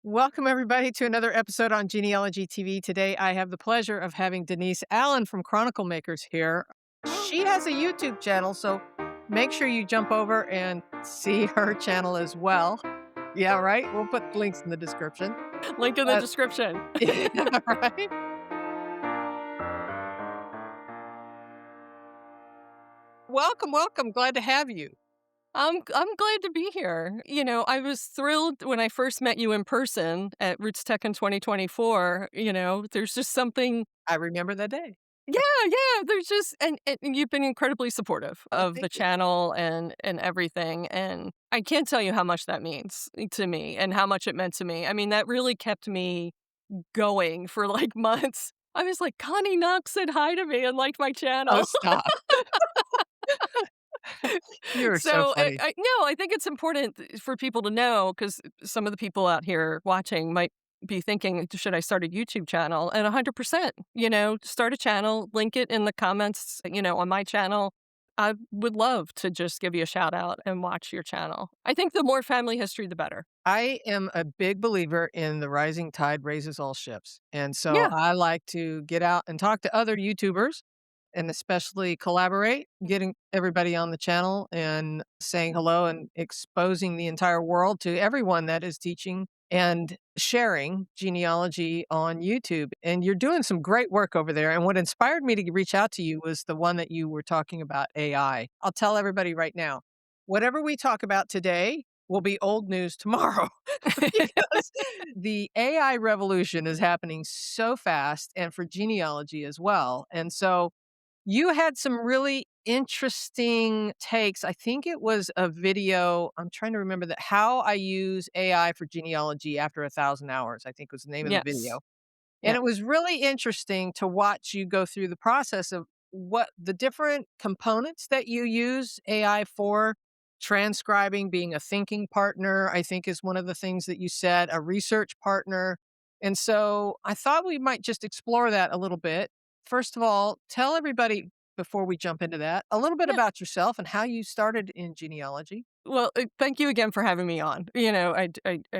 Welcome, everybody, to another episode on Genealogy TV. Today, I have the pleasure of having Denyse Allen from Chronicle Makers here. She has a YouTube channel, so make sure you jump over and see her channel as well. Yeah, right? We'll put links in the description. Link in the description. Yeah, right? Welcome, welcome. Glad to have you. I'm glad to be here. I was thrilled when I first met you in person at Roots Tech in 2024. There's just something. I remember that day. Yeah, yeah. There's just and you've been incredibly supportive Well, of thank the you. channel and everything. And I can't tell you how much that means to me and how much it meant to me. I mean, that really kept me going for like months. I was like, Connie Knox said hi to me and liked my Oh, channel. stop. You're so So, funny. no, I think it's important for people to know because some of the people out here watching might be thinking, should I start a YouTube channel? And 100%, start a channel, link it in the comments, on my channel. I would love to just give you a shout out and watch your channel. I think the more family history, the better. I am a big believer in the rising tide raises all ships. And so Yeah. I like to get out and talk to other YouTubers and especially collaborate, getting everybody on the channel and saying hello and exposing the entire world to everyone that is teaching and sharing genealogy on YouTube. And you're doing some great work over there. And what inspired me to reach out to you was the one that you were talking about, AI. I'll tell everybody right now, whatever we talk about today will be old news tomorrow because the AI revolution is happening so fast and for genealogy as well. And so you had some really interesting takes. I think it was a video. I'm trying to remember that how I use AI for genealogy after 1,000 hours, I think was the name of the Yes. video. And Yeah. it was really interesting to watch you go through the process of what the different components that you use AI for. Transcribing, being a thinking partner, I think is one of the things that you said, a research partner. And so I thought we might just explore that a little bit. First of all, tell everybody before we jump into that a little bit Yeah. about yourself and how you started in genealogy. Well, thank you again for having me on. I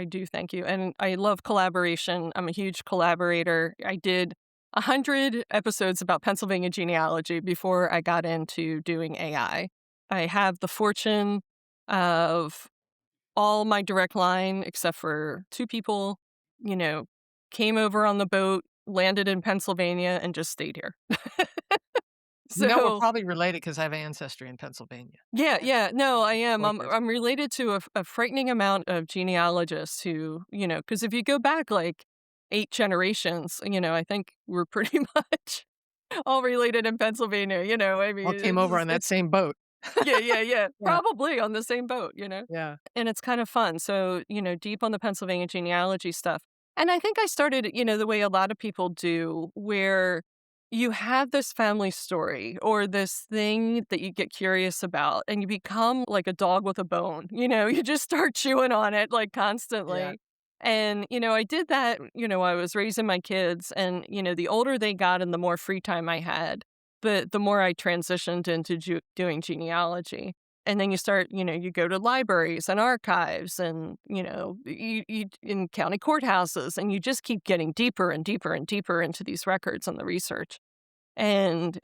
do thank you, and I love collaboration. I'm a huge collaborator. I did 100 episodes about Pennsylvania genealogy before I got into doing AI. I have the fortune of all my direct line, except for two people, you know, came over on the boat, landed in Pennsylvania, and just stayed here. You know, we're So probably related because I have ancestry in Pennsylvania. yeah, yeah. No, I am. I'm Quakers. I'm related to a frightening amount of genealogists who, because if you go back like 8 generations, I think we're pretty much all related in Pennsylvania, I mean, All came over on that it's same boat. yeah, yeah, yeah. Yeah, Probably on the same boat. yeah. And it's kind of fun. So, deep on the Pennsylvania genealogy stuff. And I think I started, the way a lot of people do, where you have this family story or this thing that you get curious about and you become like a dog with a bone, you just start chewing on it like Yeah. constantly. And, I did that, I was raising my kids and, the older they got and the more free time I had, the more I transitioned into doing genealogy. And then you start, you go to libraries and archives and, you in county courthouses, and you just keep getting deeper and deeper and deeper into these records and the research. And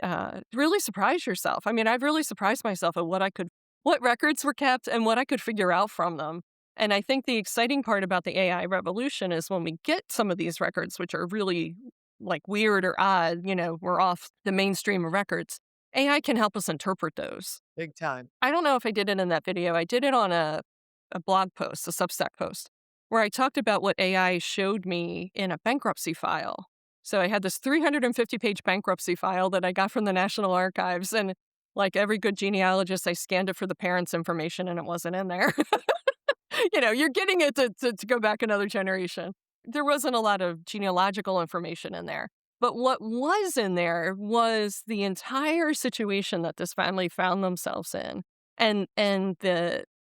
really surprise yourself. I mean, I've really surprised myself at what records were kept and what I could figure out from them. And I think the exciting part about the AI revolution is when we get some of these records, which are really like weird or odd, we're off the mainstream of records. AI can help us interpret those. Big time. I don't know if I did it in that video. I did it on a blog post, a Substack post, where I talked about what AI showed me in a bankruptcy file. So I had this 350-page bankruptcy file that I got from the National Archives, and like every good genealogist, I scanned it for the parents' information, and it wasn't in there. You're getting it to go back another generation. There wasn't a lot of genealogical information in there. But what was in there was the entire situation that this family found themselves in, and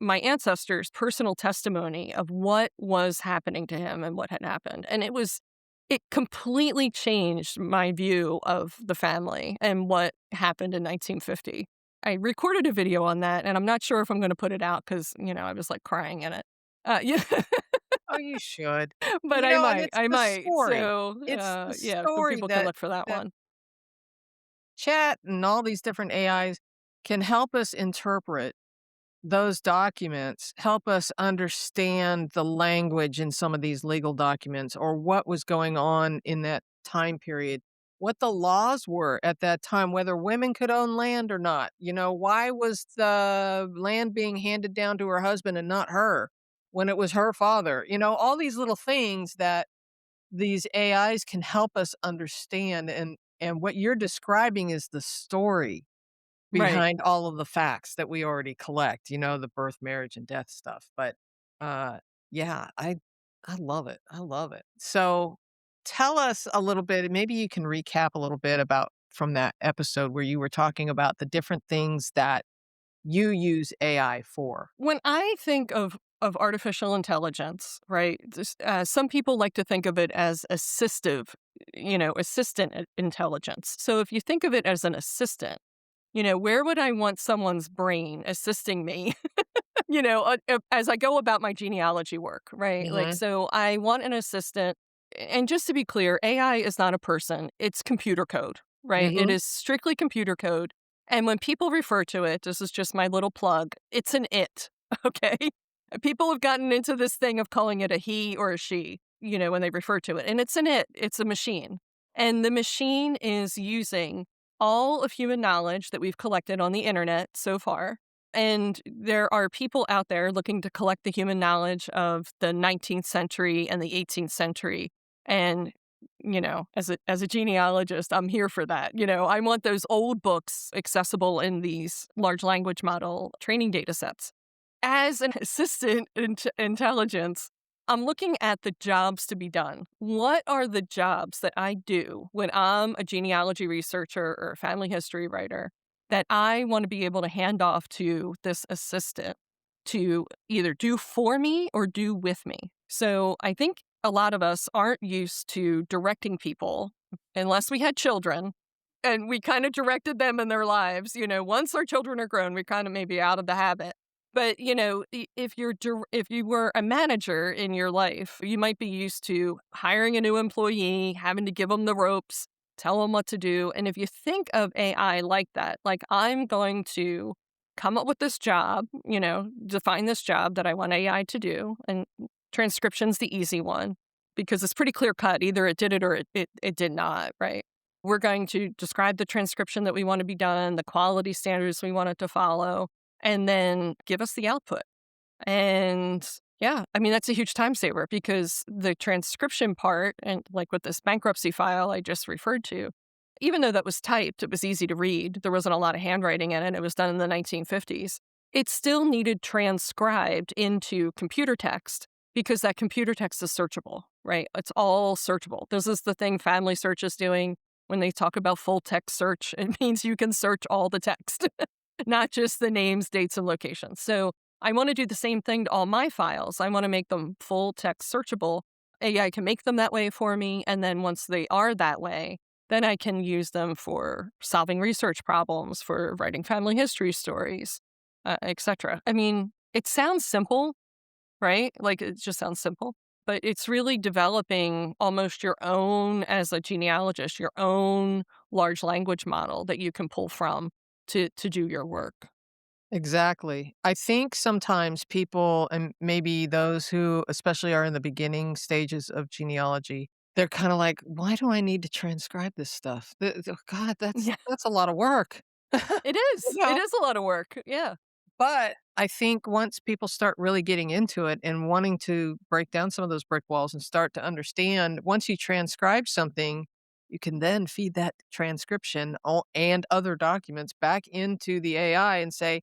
my ancestors' personal testimony of what was happening to him and what had happened. And it completely changed my view of the family and what happened in 1950. I recorded a video on that, and I'm not sure if I'm gonna put it out because I was, like, crying in it. Yeah. Oh, you should. But I And might, it's I the might. story. So, It's the yeah, so story people can that look for that that one. chat and all these different AIs can help us interpret those documents, help us understand the language in some of these legal documents or what was going on in that time period, what the laws were at that time, whether women could own land or not. Why was the land being handed down to her husband and not her when it was her father? All these little things that these AIs can help us understand. And what you're describing is the story Right. behind all of the facts that we already collect, the birth, marriage, and death stuff. But, yeah, I love it. I love it. So, tell us a little bit, maybe you can recap a little bit about from that episode where you were talking about the different things that you use AI for. When I think of artificial intelligence, right? Some people like to think of it as assistive, assistant intelligence. So if you think of it as an assistant, where would I want someone's brain assisting me? As I go about my genealogy work, right? Like, Mhm, so I want an assistant. And just to be clear, AI is not a person, it's computer code, right? It mhm, is strictly computer code. And when people refer to it, this is just my little plug, it's an it, okay? And people have gotten into this thing of calling it a he or a she, when they refer to it. And it's an it, it's a machine. And the machine is using all of human knowledge that we've collected on the internet so far, and there are people out there looking to collect the human knowledge of the 19th century and the 18th century. And, as a genealogist, I'm here for that. I want those old books accessible in these large language model training data sets. As an assistant intelligence, I'm looking at the jobs to be done. What are the jobs that I do when I'm a genealogy researcher or a family history writer that I want to be able to hand off to this assistant to either do for me or do with me? So I think a lot of us aren't used to directing people unless we had children and we kind of directed them in their lives. Once our children are grown, we kind of maybe out of the habit. But, if you were a manager in your life, you might be used to hiring a new employee, having to give them the ropes, tell them what to do. And if you think of AI like that, like I'm going to come up with this job, define this job that I want AI to do. And transcription's the easy one because it's pretty clear cut. Either it did it or it did not, right? We're going to describe the transcription that we want to be done, the quality standards we want it to follow, and then give us the output. And yeah, I mean, that's a huge time saver because the transcription part, and like with this bankruptcy file I just referred to, even though that was typed, it was easy to read. There wasn't a lot of handwriting in it. It was done in the 1950s. It still needed transcribed into computer text because that computer text is searchable, right? It's all searchable. This is the thing Family Search is doing when they talk about full text search. It means you can search all the text, not just the names, dates, and locations. So I want to do the same thing to all my files. I want to make them full text searchable. AI can make them that way for me. And then once they are that way, then I can use them for solving research problems, for writing family history stories, etc. I mean, it sounds simple, right? Like it just sounds simple, but it's really developing almost your own, as a genealogist, your own large language model that you can pull from to do your work. exactly. I think sometimes people, and maybe those who especially are in the beginning stages of genealogy, they're kinda like, "Why do I need to transcribe this stuff? God, that's Yeah, that's a lot of work." it You is. It know? is a lot of work. Yeah. But I think once people start really getting into it and wanting to break down some of those brick walls and start to understand, once you transcribe something, you can then feed that transcription and other documents back into the AI and say,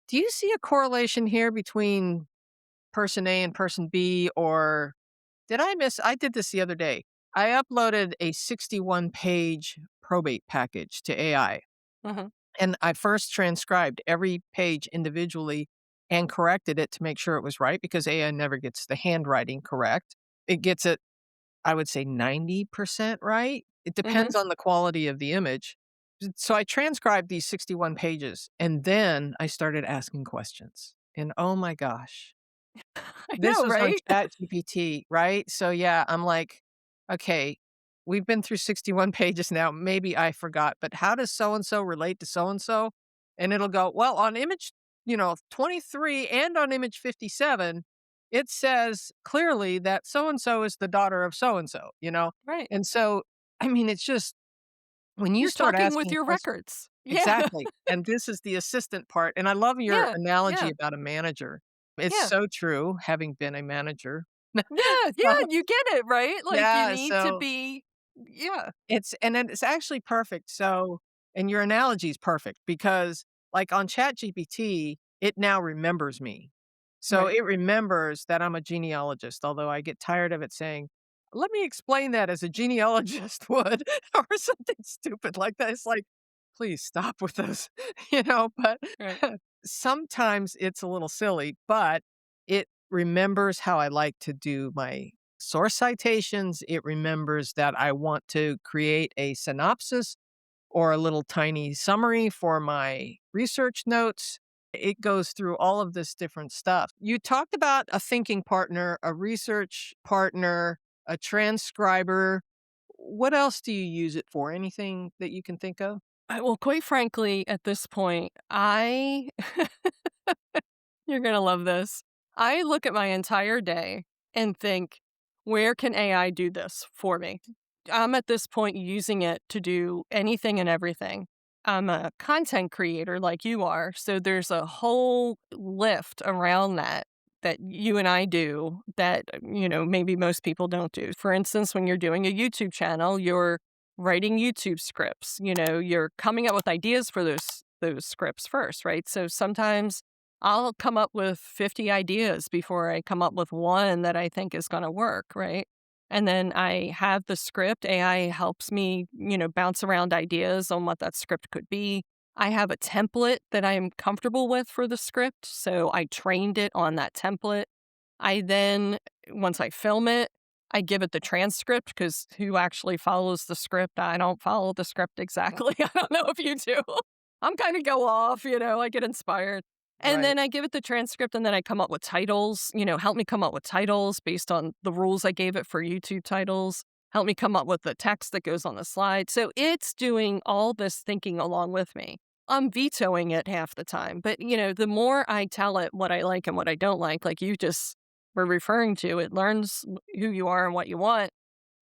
"Do you see a correlation here between person A and person B?" Or I did this the other day. I uploaded a 61-page probate package to AI. Mhm. And I first transcribed every page individually and corrected it to make sure it was right because AI never gets the handwriting correct. It gets it, I would say, 90% right. It Mhm. depends on the quality of the image. So I transcribed these 61 pages and then I started asking questions. And oh my gosh. I This know, was on right? ChatGPT, right? So, yeah, I'm like, "Okay, we've been through 61 pages now, maybe I forgot, but how does so and so relate to so and so?" And it'll go, "Well, on image, 23 and on image 57, it says clearly that so and so is the daughter of so and so," you know? Right. And so, I mean, it's just when you You're start talking with asking your questions. records. Yeah. Exactly, and this is the assistant part, and I love your Yeah. analogy Yeah. about a manager. It's Yeah. so true, having been a manager. Yeah. So, Yeah. You get it, right? Like, you yeah, need to so be, yeah. it's actually perfect, so and your analogy is perfect because, like, on ChatGPT, it now remembers me. So, Right. it remembers that I'm a genealogist, although I get tired of it saying, "Let me explain that as a genealogist would," or something stupid like that. It's like, "Please stop with those," but Right. sometimes it's a little silly, but it remembers how I like to do my source citations. It remembers that I want to create a synopsis or a little tiny summary for my research notes. It goes through all of this different stuff. You talked about a thinking partner, a research partner, a transcriber. What else do you use it for? Anything that you can think of? Well, quite frankly, at this point, you're gonna love this. I look at my entire day and think, where can AI do this for me? I'm at this point using it to do anything and everything. I'm a content creator like you are, so there's a whole lift around that you and I do that, maybe most people don't do. For instance, when you're doing a YouTube channel, you're writing YouTube scripts, you're coming up with ideas for those scripts first, right? So sometimes I'll come up with 50 ideas before I come up with one that I think is going to work, right? And then I have the script. AI helps me, bounce around ideas on what that script could be. I have a template that I'm comfortable with for the script. So I trained it on that template. I then, once I film it, I give it the transcript because who actually follows the script? I don't follow the script exactly. I don't know if you do. I'm kind of go off, I get inspired. And Right. then I give it the transcript and then I come up with titles, help me come up with titles based on the rules I gave it for YouTube titles. Help me come up with the text that goes on the slide. So it's doing all this thinking along with me. I'm vetoing it half the time. But, the more I tell it what I like and what I don't like you just were referring to, it learns who you are and what you want.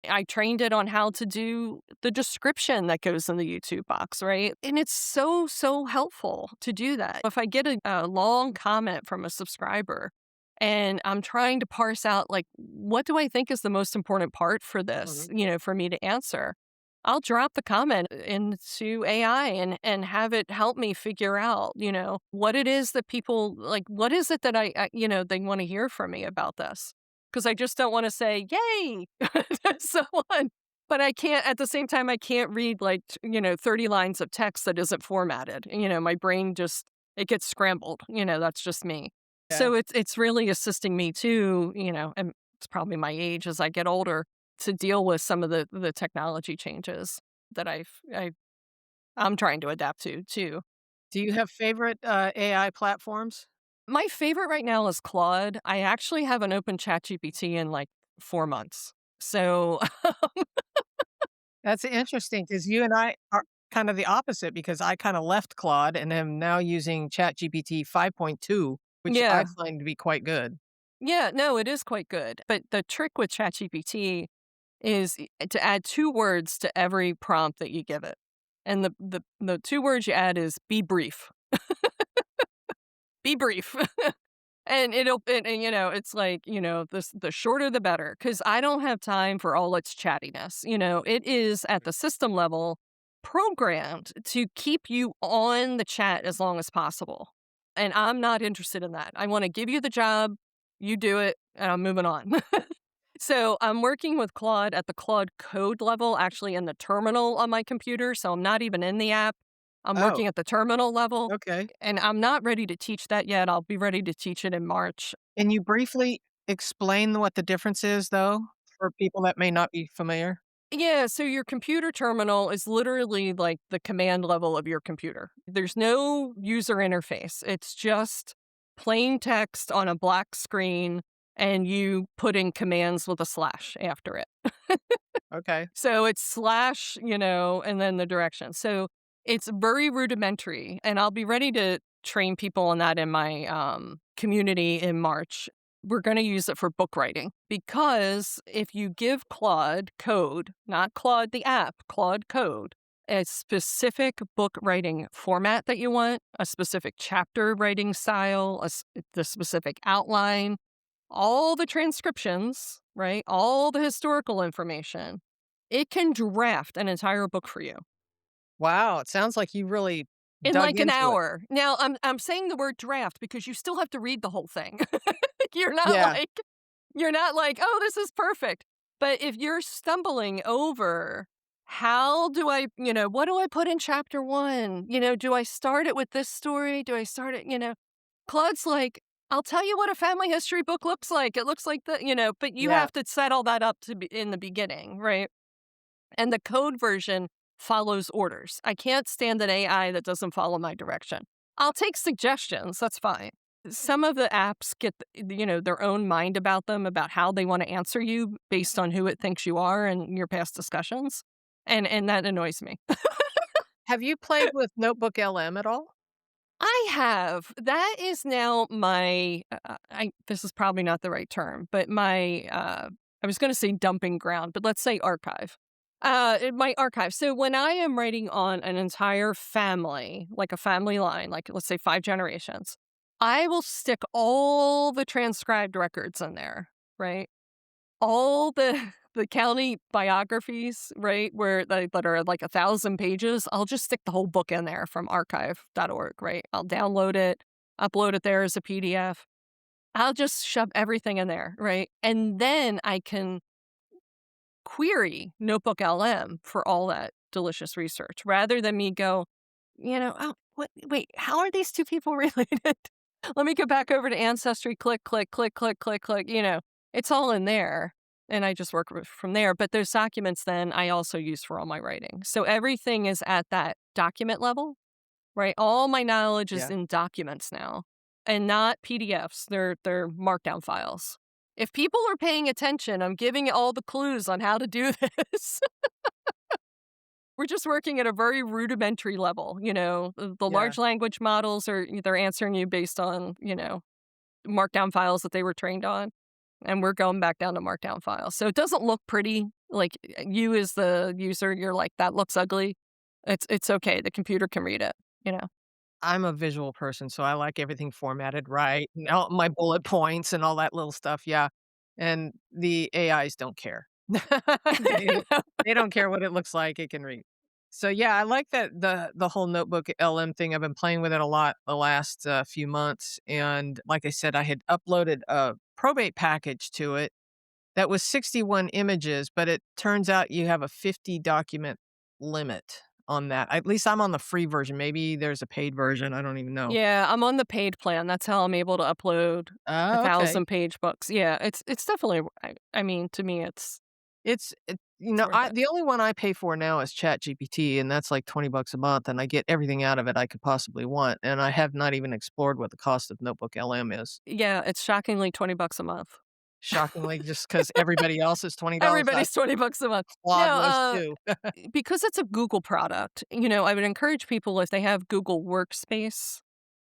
I trained it on how to do the description that goes in the YouTube box, right? And it's so, so helpful to do that. If I get a long comment from a subscriber and I'm trying to parse out, like, what do I think is the most important part for this, Mhm. for me to answer? I'll drop the comment into AI and have it help me figure out, what it is that people like, what is it that they want to hear from me about this? Because I just don't wanna say, "Yay!" to someone, but I can't at the same time, I can't read, 30 lines of text that isn't formatted. My brain just it gets scrambled, that's just me. Yeah. So it's really assisting me too, and it's probably my age as I get older, to deal with some of the technology changes that I'm trying to adapt to too. Do you have favorite, AI platforms? My favorite right now is Claude. I actually haven't opened ChatGPT in, 4 months. So That's interesting because you and I are kind of the opposite because I kinda left Claude and am now using ChatGPT 5.2, which I yeah. find to be quite good. Yeah, no, it is quite good. But the trick with ChatGPT is to add 2 words to every prompt that you give it. And the 2 words you add is "be brief." Be brief. And it's like, the shorter the better, because I don't have time for all its chattiness. It is at the system level programmed to keep you on the chat as long as possible. And I'm not interested in that. I want to give you the job, you do it, and I'm moving on. So I'm working with Claude at the Claude code level, actually in the terminal on my computer. So I'm not even in the app. I'm Oh, working at the terminal level, okay. and I'm not ready to teach that yet. I'll be ready to teach it in March. Can you briefly explain what the difference is, though, for people that may not be familiar? Yeah, so your computer terminal is literally like the command level of your computer. There's no user interface. It's just plain text on a black screen, and you put in commands with a slash after it. Okay. So it's slash, and then the direction. So it's very rudimentary, and I'll be ready to train people on that in my community in March. We're going to use it for book writing because if you give Claude code, not Claude the app, Claude code, a specific book writing format that you want, a specific chapter writing style, the specific outline, all the transcriptions, right? All the historical information, it can draft an entire book for you Wow, it sounds like you really in dug like an into it. hour. Now, I'm saying the word draft because you still have to read the whole thing. You're not Yeah, like you're not like, "Oh, this is perfect." But if you're stumbling over, how do what do I put in chapter 1? Do I start it with this story? Do I start it, Claude's like, "I'll tell you what a family history book looks like. It looks like but you yeah. have to set all that up to be in the beginning, right? And the code version follows orders. I can't stand an AI that doesn't follow my direction. I'll take suggestions, that's fine. Some of the apps get, their own mind about them, about how they want to answer you based on who it thinks you are and your past discussions. And that annoys me. Have you played with Notebook LM at all? I have. That is now my I this is probably not the right term, but my I was going to say dumping ground, but let's say archive. My archive. So when I am writing on an entire family, like a family line, like let's say 5 generations, I will stick all the transcribed records in there, right? All the the county biographies, right, where that are like 1,000 pages, I'll just stick the whole book in there from archive.org, right? I'll download it, upload it there as a PDF. I'll just shove everything in there, right? And then I can query Notebook LM for all that delicious research rather than me go, "Oh, wait, how are these 2 people related? Let me go back over to Ancestry, click, click, click, click, click, click," it's all in there, and I just work from there, but those documents then I also use for all my writing. So everything is at that document level, right? All my knowledge is Yeah. in documents now and not PDFs. They're markdown files. If people are paying attention, I'm giving all the clues on how to do this. We're just working at a very rudimentary level, the Yeah. large language models they're answering you based on, markdown files that they were trained on, and we're going back down to markdown files. So it doesn't look pretty. Like you as the user, you're like, "That looks ugly." It's okay. The computer can read it, you know. I'm a visual person, so I like everything formatted right, and all my bullet points and all that little stuff, yeah, and the AIs don't care. They they don't care what it looks like, it can read. So, yeah, I like that the whole Notebook LM thing, I've been playing with it a lot the last, few months, and like I said, I had uploaded a probate package to it that was 61 images, but it turns out you have a 50 document limit on that. At least I'm on the free version. Maybe there's a paid version. I don't even know. Yeah, I'm on the paid plan. That's how I'm able to upload a Oh, okay. 1,000-page books. Yeah, it's definitely I mean, to me, You it's know, worth I it. the only one I pay for now is ChatGPT, and that's like 20 bucks a month, and I get everything out of it I could possibly want, and I have not even explored what the cost of Notebook LM is. Yeah, it's shockingly 20 bucks a month. Shockingly, just because everybody else is $20, Everybody's 20 bucks a month. Claude No, was too. because it's a Google product, I would encourage people if they have Google Workspace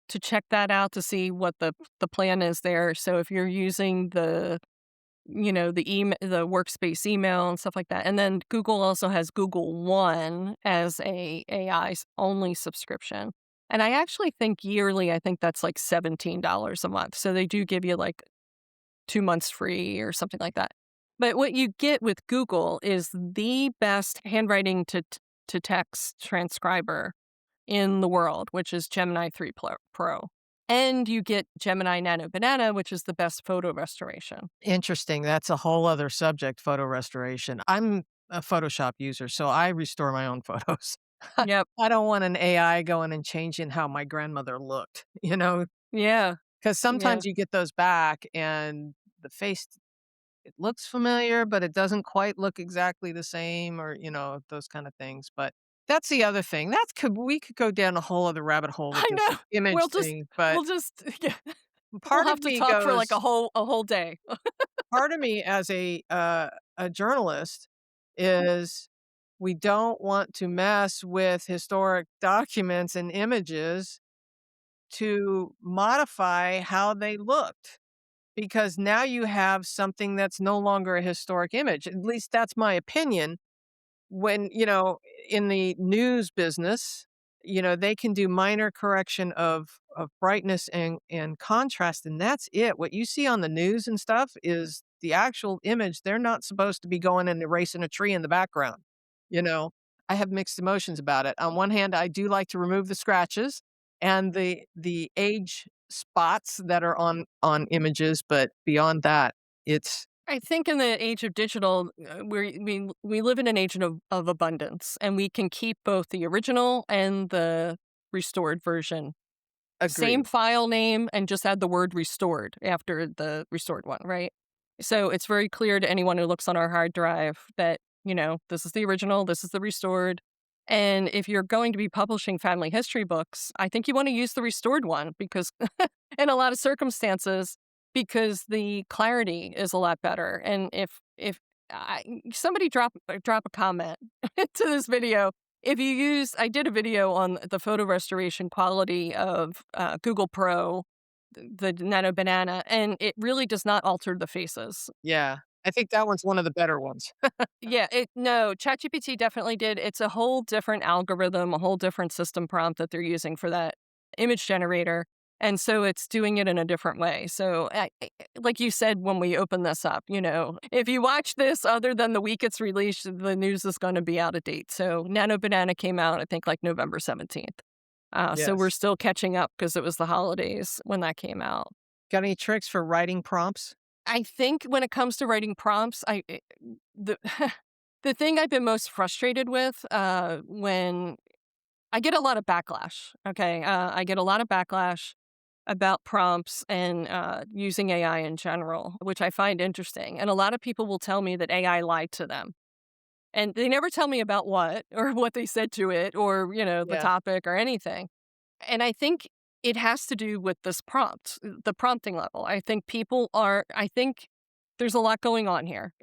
to check that out to see what the plan is there. So if you're using the Workspace email and stuff like that. And then Google also has Google One as a AI only subscription. And I actually think yearly, I think that's like $17 a month. So they do give you like 2 months free or something like that. But what you get with Google is the best handwriting to text transcriber in the world, which is Gemini 3 Pro. And you get Gemini Nano Banana, which is the best photo restoration. Interesting, that's a whole other subject, photo restoration. I'm a Photoshop user, so I restore my own photos. Yep. I don't want an AI going and changing how my grandmother looked, you know, Yeah. because Yeah. sometimes you get those back and the face, it looks familiar, but it doesn't quite look exactly the same or, those kind of things, but that's the other thing. We could go down a whole other rabbit hole with I this know. image We'll just thing, but we'll just yeah. We'll part of have to me talk for like goes a whole day. part of me as a journalist is we don't want to mess with historic documents and images to modify how they looked, because now you have something that's no longer a historic image. At least that's my opinion. When, in the news business, they can do minor correction of brightness and contrast, and that's it. What you see on the news and stuff is the actual image. They're not supposed to be going and erasing a tree in the background. You know, I have mixed emotions about it. On one hand, I do like to remove the scratches and the age spots that are on images, but beyond that, it's I think in the age of digital, we live in an age of abundance, and we can keep both the original and the restored version. Same agreed. file name and just add the word restored after the restored one, right? So it's very clear to anyone who looks on our hard drive that, this is the original, this is the restored. And if you're going to be publishing family history books, I think you want to use the restored one because, in a lot of circumstances, because the clarity is a lot better. And if somebody drop a comment to this video, if you use, I did a video on the photo restoration quality of Google Pro, the Nano Banana, and it really does not alter the faces. Yeah. I think that one's one of the better ones. Yeah, no, ChatGPT definitely did. It's a whole different algorithm, a whole different system prompt that they're using for that image generator. And so it's doing it in a different way. So, like you said when we opened this up, if you watch this other than the week it's released, the news is going to be out of date. So, Nano Banana came out, I think, like November 17th. So we're Yes. still catching up because it was the holidays when that came out. Got any tricks for writing prompts? I think when it comes to writing prompts, the the thing I've been most frustrated with when I get a lot of backlash. Okay, I get a lot of backlash about prompts and using AI in general, which I find interesting. And a lot of people will tell me that AI lied to them, and they never tell me about what or what they said to it or the Yeah. topic or anything. And I think it has to do with this prompt, the prompting level. I think there's a lot going on here,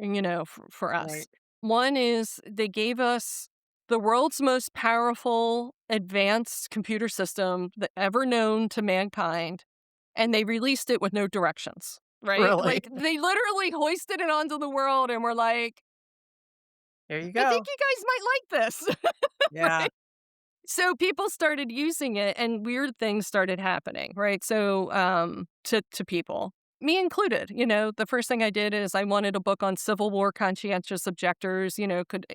for us. Right. One is they gave us the world's most powerful advanced computer system that ever known to mankind, and they released it with no directions, right? Really? Like they literally hoisted it onto the world and were like, There you I think go. you guys might like this. Yeah. Right? So people started using it and weird things started happening, right? So to people, me included, the first thing I did is I wanted a book on Civil War conscientious objectors, could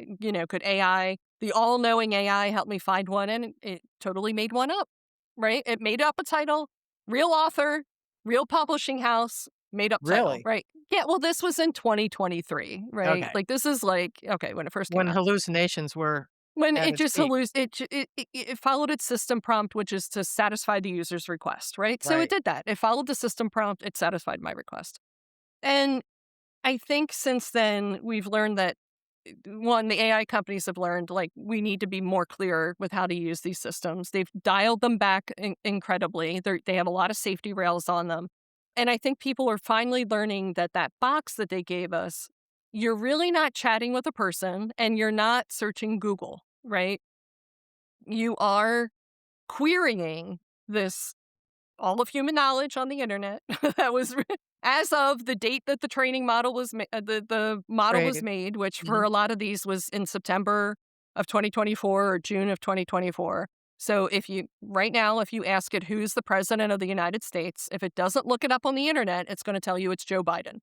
AI, the all-knowing AI help me find one, and it totally made one up, right? It made up a title, real author, real publishing house, made up title, Really? right? Yeah, well this was in 2023, right? Okay. Like this is like okay, when it first came When out. hallucinations were When at it its just peak. halluc it followed its system prompt, which is to satisfy the user's request, right? So it Right. did that. It followed the system prompt, it satisfied my request. And I think since then, we've learned that, 1, the AI companies have learned, like, we need to be more clear with how to use these systems. They've dialed them back incredibly. They have a lot of safety rails on them. And I think people are finally learning that that box that they gave us, you're really not chatting with a person and you're not searching Google, right? You are querying this all of human knowledge on the internet that was as of the date that the training model was the model was Created. made, which for Mhm. a lot of these was in September of 2024 or June of 2024. So if you right now, if you ask it who's the president of the United States, if it doesn't look it up on the internet, it's going to tell you it's Joe Biden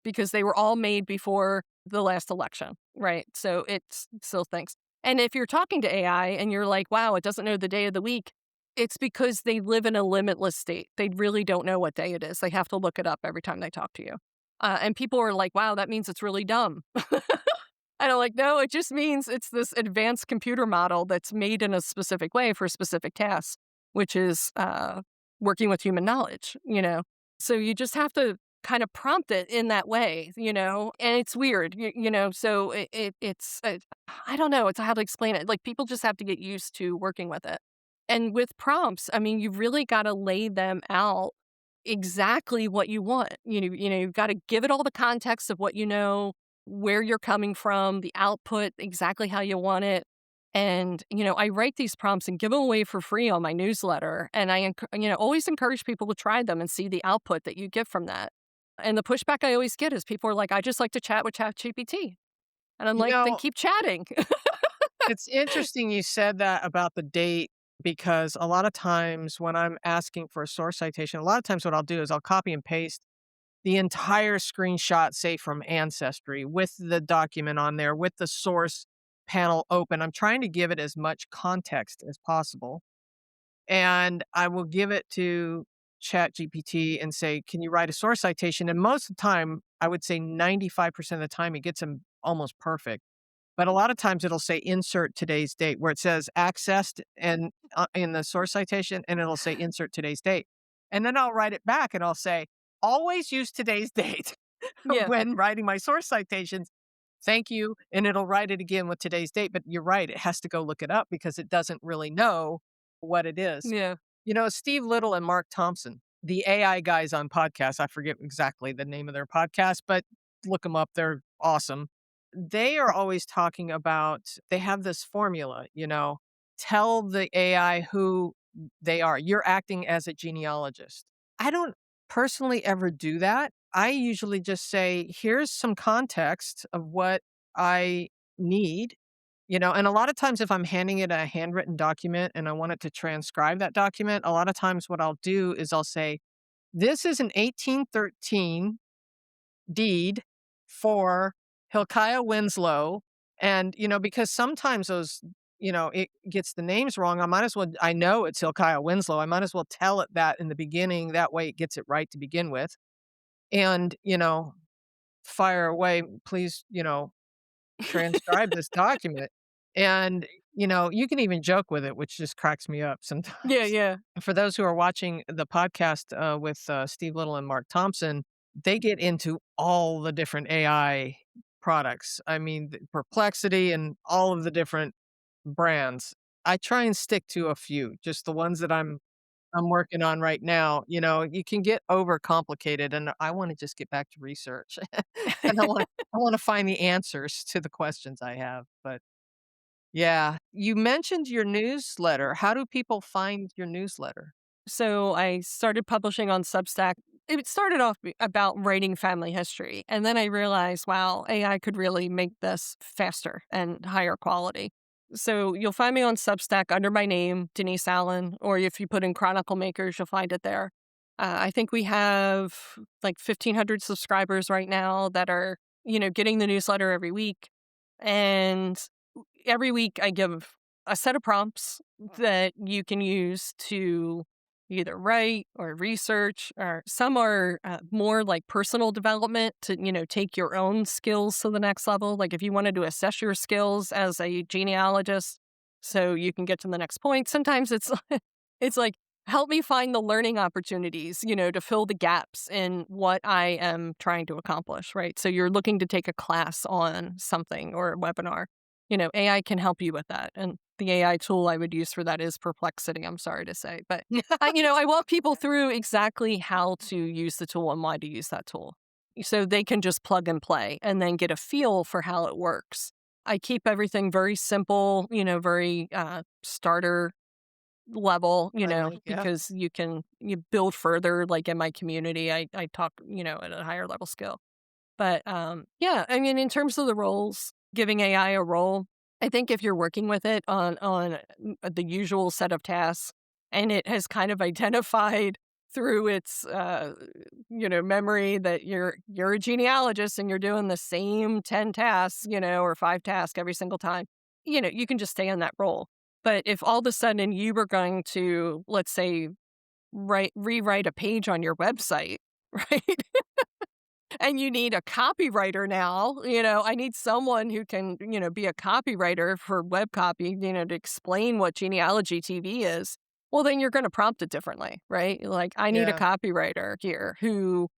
because they were all made before the last election, right? So it still thinks. And if you're talking to AI and you're like, wow, it doesn't know the day of the week, it's because they live in a limitless state. They really don't know what day it is. They have to look it up every time they talk to you. And people are like, wow, that means it's really dumb. And I'm like, no, it just means it's this advanced computer model that's made in a specific way for specific tasks, which is working with human knowledge, So you just have to kind of prompt it in that way, and it's weird, so I don't know, it's how to explain it. Like people just have to get used to working with it. And with prompts, I mean, you really got to lay them out exactly what you want. You've got to give it all the context of what you know, where you're coming from, the output, exactly how you want it. And, I write these prompts and give them away for free on my newsletter. And always encourage people to try them and see the output that you get from that. And the pushback I always get is people are like, I just like to chat with ChatGPT. And I'm You like, then know, keep chatting. it's interesting you said that about the date because a lot of times when I'm asking for a source citation, a lot of times what I'll do is I'll copy and paste the entire screenshot, say from Ancestry, with the document on there, with the source panel open. I'm trying to give it as much context as possible. And I will give it to ChatGPT and say, "Can you write a source citation?" And most of the time, I would say 95% of the time, it gets them almost perfect. But a lot of times it'll say insert today's date where it says accessed and in the source citation and it'll say insert today's date. And then I'll write it back and I'll say, always use today's date Yeah. when writing my source citations. Thank you. And it'll write it again with today's date. But you're right. It has to go look it up because it doesn't really know what it is. Yeah. Steve Little and Mark Thompson, the AI guys on podcasts, I forget exactly the name of their podcast, but look them up. They're awesome. They are always talking about, they have this formula, tell the AI who they are. You're acting as a genealogist. I don't personally ever do that. I usually just say, here's some context of what I need. And a lot of times if I'm handing it a handwritten document and I want it to transcribe that document, a lot of times what I'll do is I'll say, this is an 1813 deed for Hilkiah Winslow. And, because sometimes it gets the names wrong. I know it's Hilkiah Winslow. I might as well tell it that in the beginning. That way it gets it right to begin with. And, fire away, please, transcribe this document. And, you can even joke with it, which just cracks me up Yeah. sometimes. Yeah. For those who are watching the podcast with Steve Little and Mark Thompson, they get into all the different AI products. I mean, Perplexity and all of the different brands. I try and stick to a few, just the ones that I'm working on right now. You can get overcomplicated, and I want to just get back to research, and I want to find the answers to the questions I have. But yeah, you mentioned your newsletter. How do people find your newsletter? So I started publishing on Substack. It started off about writing family history. And then I realized, wow, AI could really make this faster and higher quality. So you'll find me on Substack under my name, Denyse Allen, or if you put in Chronicle Makers, you'll find it there. I think we have like 1,500 subscribers right now that are, getting the newsletter every week. And every week I give a set of prompts that you can use to either write or research, or some are more like personal development to, take your own skills to the next level. Like if you wanted to assess your skills as a genealogist so you can get to the next point. Sometimes it's it's like, help me find the learning opportunities, to fill the gaps in what I am trying to accomplish, right? So you're looking to take a class on something or a webinar. AI can help you with that. And the AI tool I would use for that is Perplexity, I'm sorry to say. But, I walk people through exactly how to use the tool and why to use that tool. So they can just plug and play and then get a feel for how it works. I keep everything very simple, very starter level, Friendly, yeah. because you build further. Like in my community, I talk, at a higher level skill. But, yeah, I mean, in terms of the roles, giving AI a role, I think if you're working with it on the usual set of tasks, and it has kind of identified through its, memory that you're a genealogist and you're doing the same 10 tasks, or 5 tasks every single time, you can just stay in that role. But if all of a sudden you were going to, let's say, rewrite a page on your website, right? And you need a copywriter now, I need someone who can, be a copywriter for web copy, to explain what genealogy TV is. Well, then you're going to prompt it differently, right? Like, I need a Yeah. copywriter here who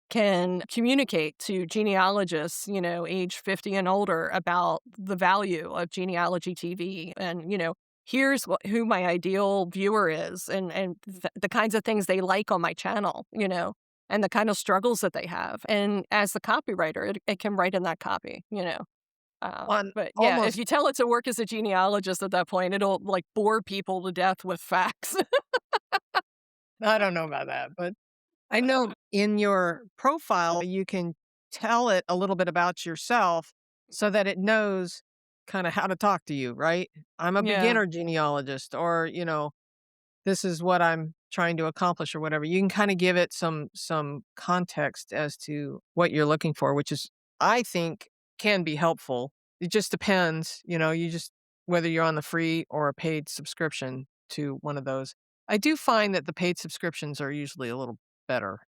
can communicate to genealogists, age 50 and older about the value of genealogy TV and, here's who my ideal viewer is and the kinds of things they like on my channel, and the kind of struggles that they have. And as the copywriter, it can write in that copy. On But yeah, if almost you tell it to work as a genealogist at that point, it'll like bore people to death with facts. I don't know about that, but I know in your profile, you can tell it a little bit about yourself so that it knows kinda how to talk to you, right? I'm a Yeah, beginner genealogist or, this is what I'm trying to accomplish or whatever. You can kinda give it some context as to what you're looking for, which is, I think, can be helpful. It just depends, you just whether you're on the free or a paid subscription to one of those. I do find that the paid subscriptions are usually a little better.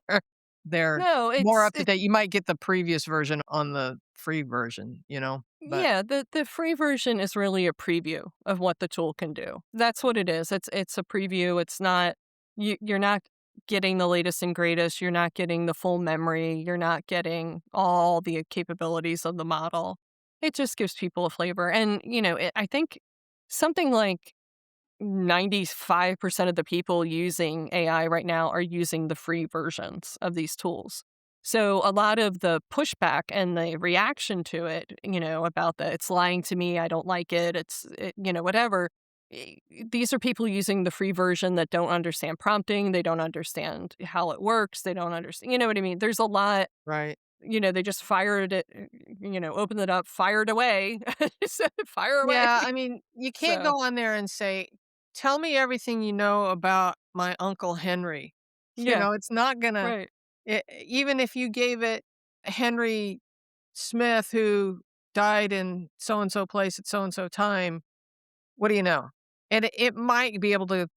They're they're no, more it's up to date. You might get the previous version on the free version, but yeah, the free version is really a preview of what the tool can do. That's what it is. It's a preview. It's not you're not getting the latest and greatest. You're not getting the full memory. You're not getting all the capabilities of the model. It just gives people a flavor. And, I think something like 95% of the people using AI right now are using the free versions of these tools. So a lot of the pushback and the reaction to it, about the it's lying to me, I don't like it, whatever. These are people using the free version that don't understand prompting, they don't understand how it works, they don't understand, you know what I mean? There's a lot, right. they just fired it, opened it up, fired away, fire away. Yeah, I mean, you can't So, go on there and say, "Tell me everything you know about my Uncle Henry." yeah, It's not gonna right. even if you gave it Henry Smith who died in so and so place at so and so time, what do you know? And it might be able to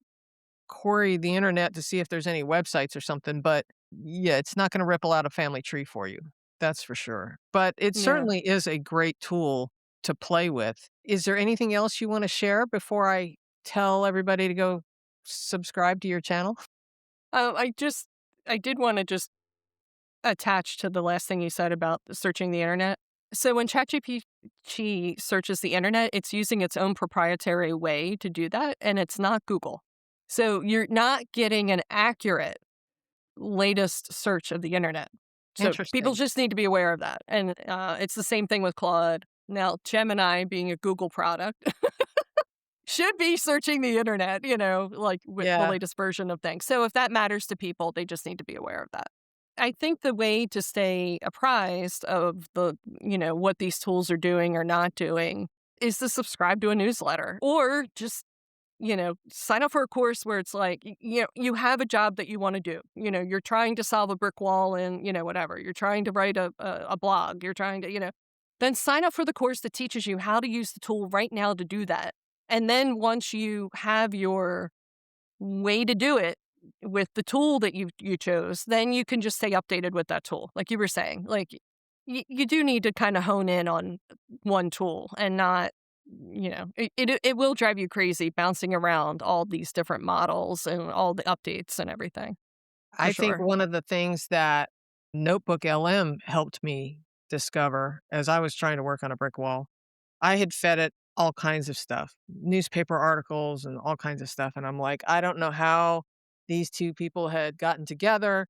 query the internet to see if there's any websites or something, but yeah, it's not gonna ripple out a family tree for you. That's for sure. But it Yeah. certainly is a great tool to play with. Is there anything else you wanna share before I tell everybody to go subscribe to your channel? I did want to just attach to the last thing you said about searching the internet. So when ChatGPT searches the internet, it's using its own proprietary way to do that, and it's not Google. So you're not getting an accurate latest search of the internet. So people Interesting. just need to be aware of that. And it's the same thing with Claude. Now, Gemini being a Google product should be searching the internet, like with the Yeah, latest version of things. So if that matters to people, they just need to be aware of that. I think the way to stay apprised of what these tools are doing or not doing is to subscribe to a newsletter or just, sign up for a course where it's like, you have a job that you want to do. You're trying to solve a brick wall and, whatever. You're trying to write a blog. You're trying to, then sign up for the course that teaches you how to use the tool right now to do that. And then once you have your way to do it with the tool that you chose, then you can just stay updated with that tool. Like you were saying, like you do need to kind of hone in on one tool and not, it will drive you crazy bouncing around all these different models and all the updates and everything for I think sure. one of the things that Notebook LM helped me discover as I was trying to work on a brick wall, I had fed it all kinds of stuff, newspaper articles and all kinds of stuff, and I'm like, "I don't know how these 2 people had gotten together,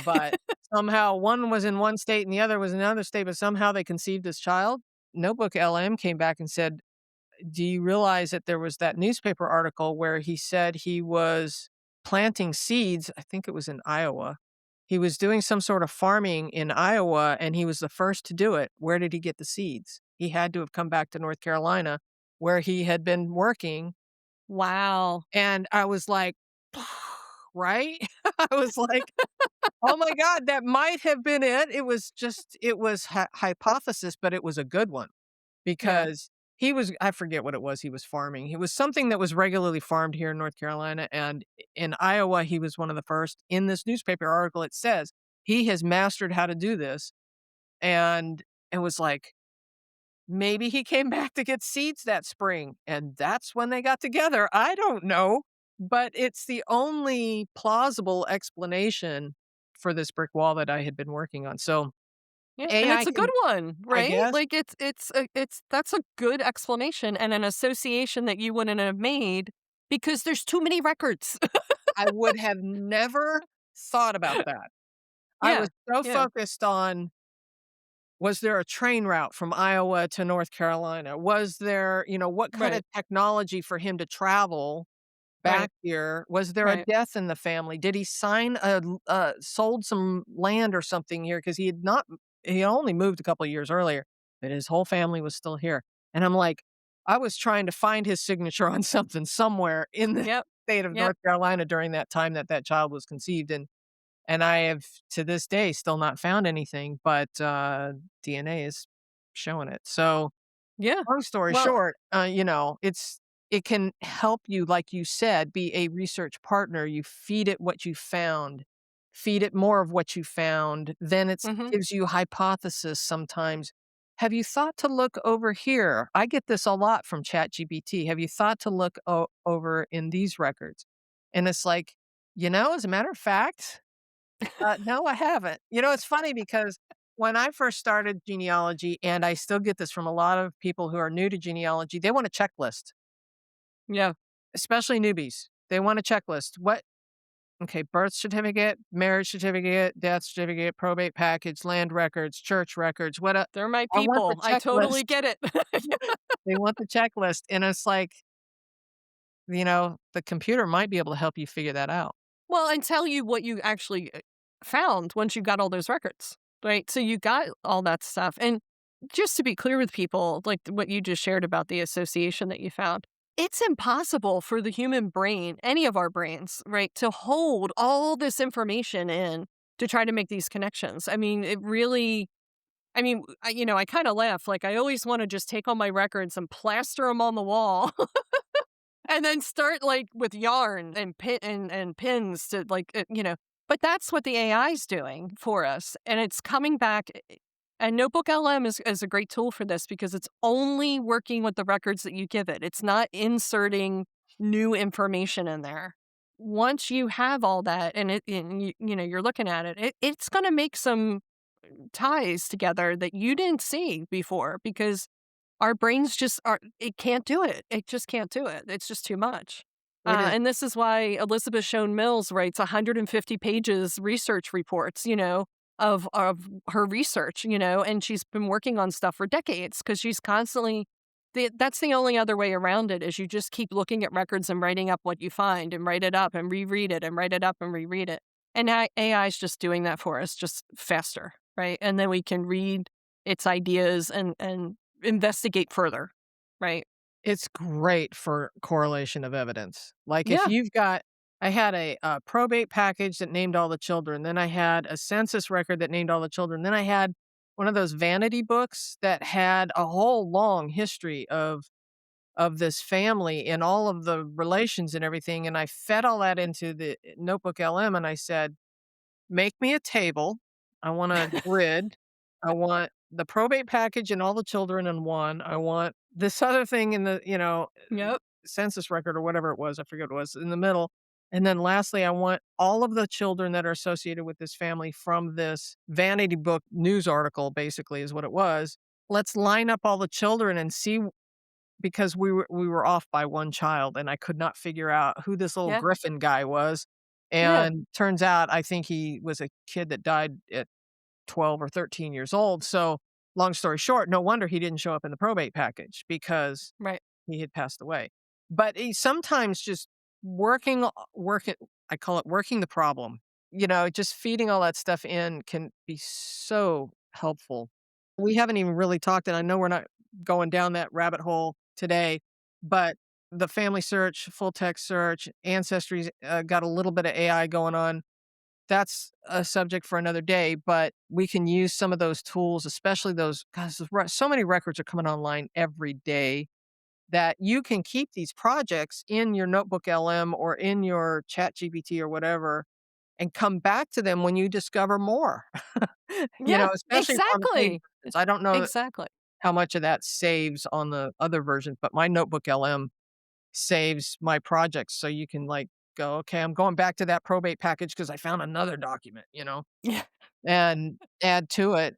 but somehow one was in one state and the other was in another state, but somehow they conceived this child." Notebook LM came back and said, "Do you realize that there was that newspaper article where he said he was planting seeds?" I think it was in Iowa. He was doing some sort of farming in Iowa, and he was the first to do it. Where did he get the seeds? He had to have come back to North Carolina, where he had been working, Wow. and I was like, "Right?" I was like, "Oh my god, that might have been it." It was hypothesis, but it was a good one. Yeah. Because he was I forget what it was he was farming. It was something that was regularly farmed here in North Carolina, and in Iowa, he was one of the first. In this newspaper article, it says, he has mastered how to do this, and it was like, maybe he came back to get seeds that spring, and that's when they got together. I don't know, but it's the only plausible explanation for this brick wall that I had been working on. So Yeah, and AI it's a good can, one, I right? guess, Like, it's that's a good explanation and an association that you wouldn't have made because there's too many records. I would have never thought about that. I Yeah, was so yeah, focused on, was there a train route from Iowa to North Carolina? Was there, what kind of right, technology for him to travel right, back here? Was there a right. death in the family? Did he sign sold some land or something here? Because he only moved a couple of years earlier, but his whole family was still here. And I'm like, I was trying to find his signature on something somewhere in the Yep, state of yep, North Carolina during that time that that child was conceived. And I have, to this day, still not found anything, but, DNA is showing it. So, yeah. long story Well, short, it can help you, like you said, be a research partner. You feed it what you found, feed it more of what you found, then it mhm, gives you hypothesis sometimes. "Have you thought to look over here?" I get this a lot from ChatGPT. "Have you thought to look over in these records?" And it's like, as a matter of fact, no, I haven't. It's funny because when I first started genealogy, and I still get this from a lot of people who are new to genealogy, they want a checklist, yeah, especially newbies. They want a checklist. Okay, birth certificate, marriage certificate, death certificate, probate package, land records, church records. they're my I want the people. I totally checklist. get it. They want the checklist. And it's like, the computer might be able to help you figure that out. Well, and tell you what you actually, found once you got all those records, right? So you got all that stuff, and just to be clear with people, like what you just shared about the association that you found, it's impossible for the human brain, any of our brains, right, to hold all this information in to try to make these connections. I mean, it really I kinda laugh, like, I always wanna just take all my records and plaster them on the wall. And then start, like, with yarn and pins to, like, but that's what the AI is doing for us, and it's coming back and Notebook LM is a great tool for this because it's only working with the records that you give it. It's not inserting new information in there. Once you have all that and you're looking at it, it's gonna make some ties together that you didn't see before because our brains just are it can't do it. It just can't do it. It's just too much. It is. And this is why Elizabeth Shown Mills writes 150 pages research reports, of her research, and she's been working on stuff for decades because she's constantly that's the only other way around it is you just keep looking at records and writing up what you find and write it up and reread it and write it up and reread it. And AI is just doing that for us just faster, right? And then we can read its ideas and investigate further, right? It's great for correlation of evidence. Like, if Yeah, you've got I had a probate package that named all the children, then I had a census record that named all the children, then I had one of those vanity books that had a whole long history of this family and all of the relations and everything, and I fed all that into the Notebook LM, and I said, "Make me a table. I want a grid. I want the probate package and all the children in one. I want this other thing in the, yep, census record or whatever it was, I forget what it was, in the middle. And then lastly, I want all of the children that are associated with this family from this vanity book news article, basically, is what it was. Let's line up all the children and see, because we were off by one child, and I could not figure out who this little yeah, Griffin guy was. yeah, And turns out I think he was a kid that died at 12 or 13 years old. So, long story short, no wonder he didn't show up in the probate package, because right. he had passed away. But he sometimes just working I call it working the problem. Just feeding all that stuff in can be so helpful. We haven't even really talked, and I know we're not going down that rabbit hole today, but the family search, full text search, ancestry's got a little bit of AI going on. That's a subject for another day, but we can use some of those tools, especially those, because so many records are coming online every day, that you can keep these projects in your Notebook LM or in your Chat GPT or whatever, and come back to them when you discover more. Yeah, Especially on the paid exactly, versions. I don't know exactly. how much of that saves on the other versions, but my Notebook LM saves my projects, so you can, like, go, "Okay, I'm going back to that probate package because I found another document," Yeah, and add to it.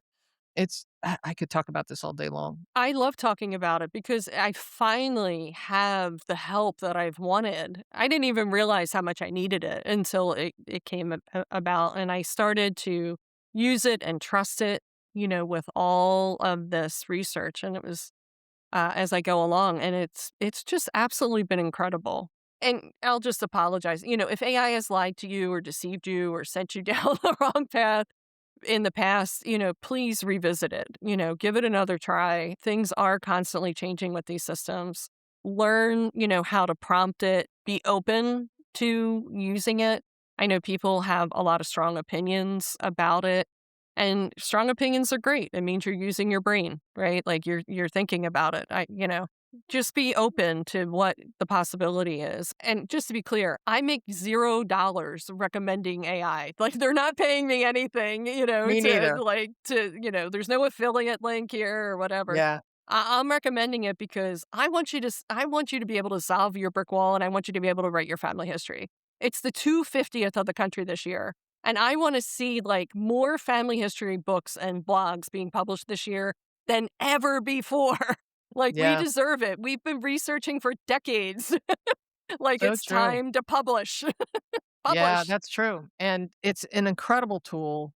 I could talk about this all day long. I love talking about it because I finally have the help that I've wanted. I didn't even realize how much I needed it until it came about, and I started to use it and trust it, with all of this research. And it was as I go along, and it's just absolutely been incredible. And I'll just apologize. If AI has lied to you or deceived you or sent you down the wrong path in the past, please revisit it, give it another try. Things are constantly changing with these systems. Learn, how to prompt it, be open to using it. I know people have a lot of strong opinions about it, and strong opinions are great. It means you're using your brain, right? Like you're thinking about it. Just be open to what the possibility is. And just to be clear, I make $0 recommending AI. Like they're not paying me anything, Me neither. there's no affiliate link here or whatever. Yeah. I'm recommending it because I want you to be able to solve your brick wall, and I want you to be able to write your family history. It's the 250th of the country this year. And I want to see like more family history books and blogs being published this year than ever before. Like, we Yeah. deserve it. We've been researching for decades. Like, So it's true. time to publish. Yeah, Publish. that's true, and it's an incredible tool,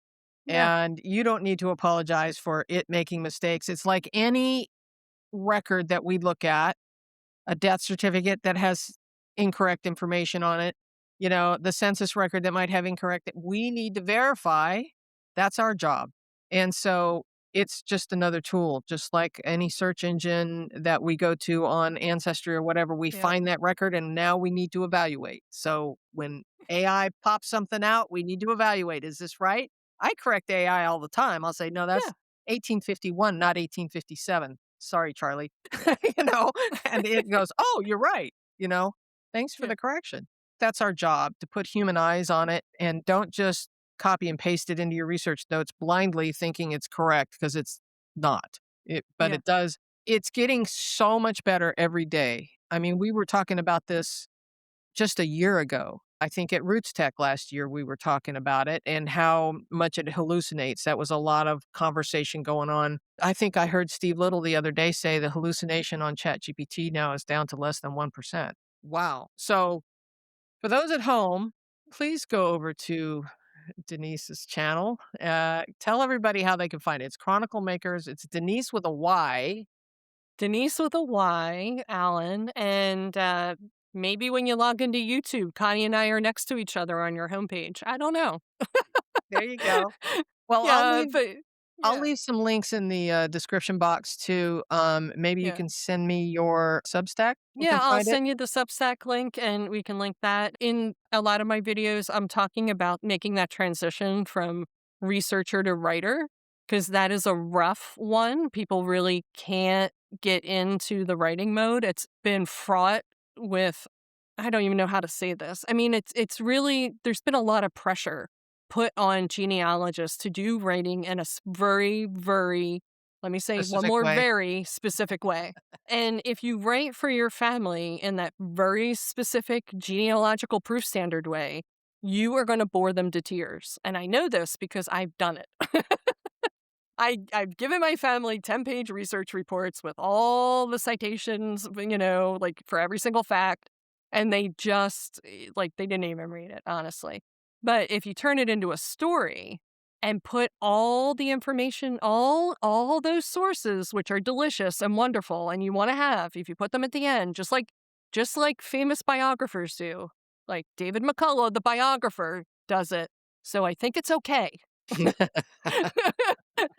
Yeah. and you don't need to apologize for it making mistakes. It's like any record that we look at, a death certificate that has incorrect information on it, the census record that might have incorrect, we need to verify. That's our job. And so it's just another tool, just like any search engine that we go to on Ancestry or whatever, we Yep. find that record and now we need to evaluate. So when AI pops something out, we need to evaluate. Is this right? I correct AI all the time. I'll say, no, Yeah. that's 1851, not 1857. Sorry, Charlie. you know, and it goes, "Oh, you're right," you know? "Thanks for Yeah. the correction." That's our job, to put human eyes on it and don't just copy and paste it into your research notes blindly thinking it's correct because it's not. But Yeah. it does it's getting so much better every day. I mean, we were talking about this just a year ago. I think at Roots Tech last year, we were talking about it and how much it hallucinates. That was a lot of conversation going on. I think I heard Steve Little the other day say the hallucination on ChatGPT now is down to less than 1%. Wow. So for those at home, please go over to Denyse's channel. Tell everybody how they can find it. It's Chronicle Makers. It's Denyse with a Y. Denyse with a Y, Allen. And maybe when you log into YouTube, Connie and I are next to each other on your homepage. I don't know. There you go. Well, Yeah. But I'll yeah. leave some links in the, description box too. Maybe you Yeah. can send me your Substack. We Yeah, can I'll find it. send you the Substack link and we can link that. In a lot of my videos, I'm talking about making that transition from researcher to writer because that is a rough one. People really can't get into the writing mode. It's been fraught with I don't even know how to say this. I mean, it's really there's been a lot of pressure put on genealogists to do writing in a very, very let me say one Specific more way. very specific way. And if you write for your family in that very specific genealogical proof standard way, you are going to bore them to tears. And I know this because I've done it. I've given my family 10-page research reports with all the citations, like for every single fact, and they just like they didn't even read it, honestly. But if you turn it into a story and put all the information, all those sources which are delicious and wonderful and you want to have, if you put them at the end, just like famous biographers do, like David McCullough, the biographer, does it. So I think it's okay.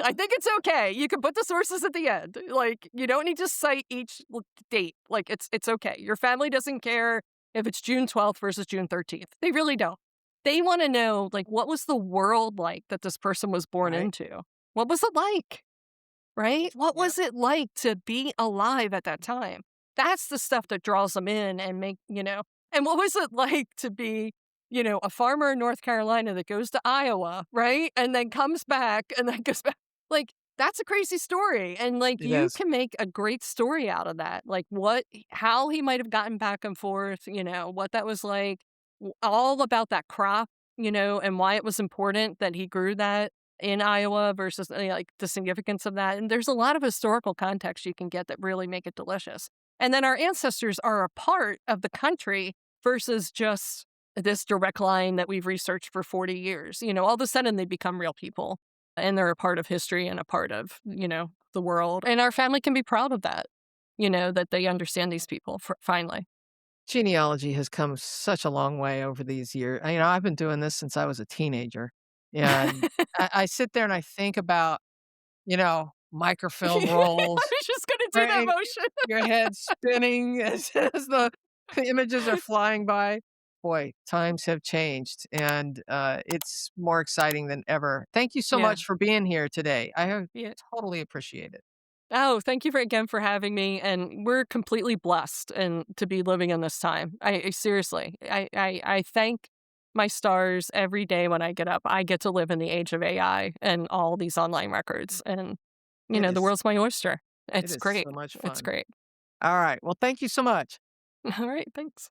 I think it's okay. You can put the sources at the end. Like, you don't need to cite each date. Like, it's okay. Your family doesn't care if it's June 12th versus June 13th. They really don't. They want to know, like, what was the world like that this person was born Right? into? What was it like? Right? What Yep. was it like to be alive at that time? That's the stuff that draws them in and and what was it like to be, a farmer in North Carolina that goes to Iowa, right? And then comes back and then goes back. Like, that's a crazy story. And like, It you is. can make a great story out of that. Like, how he might have gotten back and forth, what that was like, all about that crop, and why it was important that he grew that. in Iowa versus like the significance of that. And there's a lot of historical context you can get that really make it delicious. And then our ancestors are a part of the country versus just this direct line that we've researched for 40 years. All of a sudden they become real people and they're a part of history and a part of, the world. And our family can be proud of that, that they understand these people finally. Genealogy has come such a long way over these years. I've been doing this since I was a teenager, and I sit there and I think about, microfilm I rolls, was just going to do that right? motion. Your head spinning as the images are flying by. Boy, times have changed, and, it's more exciting than ever. Thank you so Yeah. much for being here today. I have Yeah. totally appreciate it. Oh, thank you again for having me. And we're completely blessed and to be living in this time. I seriously, I thank my stars every day when I get up. I get to live in the age of AI and all these online records. And, It the is world's my oyster. it It's is great. so much It's fun. great. Alright, well, thank you so much. All right. Thanks.